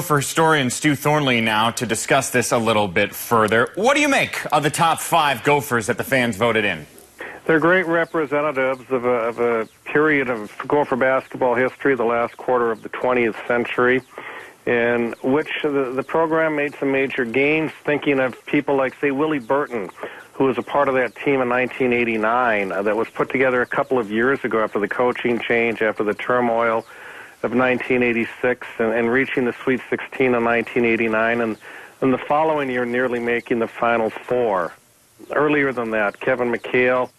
For historian Stu Thornley now to discuss this a little bit further. What do you make of the top 5 Gophers that the fans voted in? They're great representatives of a period of Gopher basketball history, the last quarter of the 20th century, in which the program made some major gains, thinking of people like, say, Willie Burton, who was a part of that team in 1989 that was put together a couple of years ago after the coaching change, after the turmoil of 1986, and reaching the Sweet 16 in 1989, and the following year nearly making the Final Four. Earlier than that, Kevin Mchale,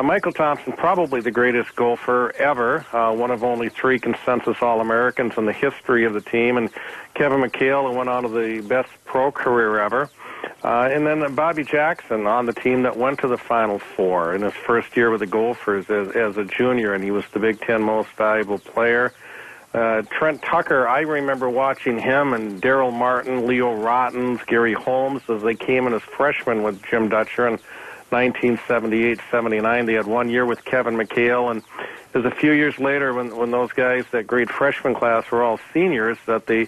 Michael Thompson, probably the greatest Gopher ever, one of only 3 consensus All-Americans in the history of the team, and Kevin Mchale, who went on to the best pro career ever. And then Bobby Jackson on the team that went to the Final Four in his first year with the Gophers as a junior, and he was the Big Ten most valuable player. Trent Tucker, I remember watching him and Daryl Martin, Leo Rottens, Gary Holmes as they came in as freshmen with Jim Dutcher in 1978-79. They had 1 year with Kevin Mchale, and it was a few years later when those guys, that great freshman class, were all seniors, that they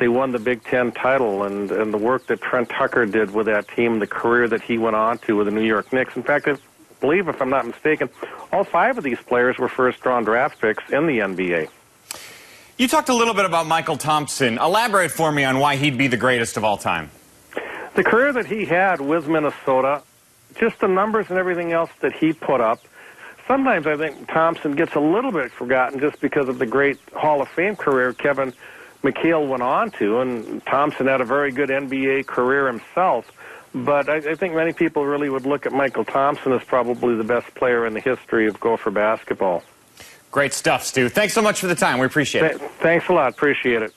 won the Big Ten title, and the work that Trent Tucker did with that team, the career that he went on to with the New York Knicks. In fact, I believe, if I'm not mistaken, all 5 of these players were first-round draft picks in the NBA. You talked a little bit about Michael Thompson. Elaborate for me on why he'd be the greatest of all time. The career that he had with Minnesota, just the numbers and everything else that he put up. Sometimes I think Thompson gets a little bit forgotten just because of the great Hall of Fame career Kevin Mchale went on to, and Thompson had a very good NBA career himself. But I think many people really would look at Michael Thompson as probably the best player in the history of Gopher basketball. Great stuff, Stu. Thanks so much for the time. We appreciate it. Thanks a lot. Appreciate it.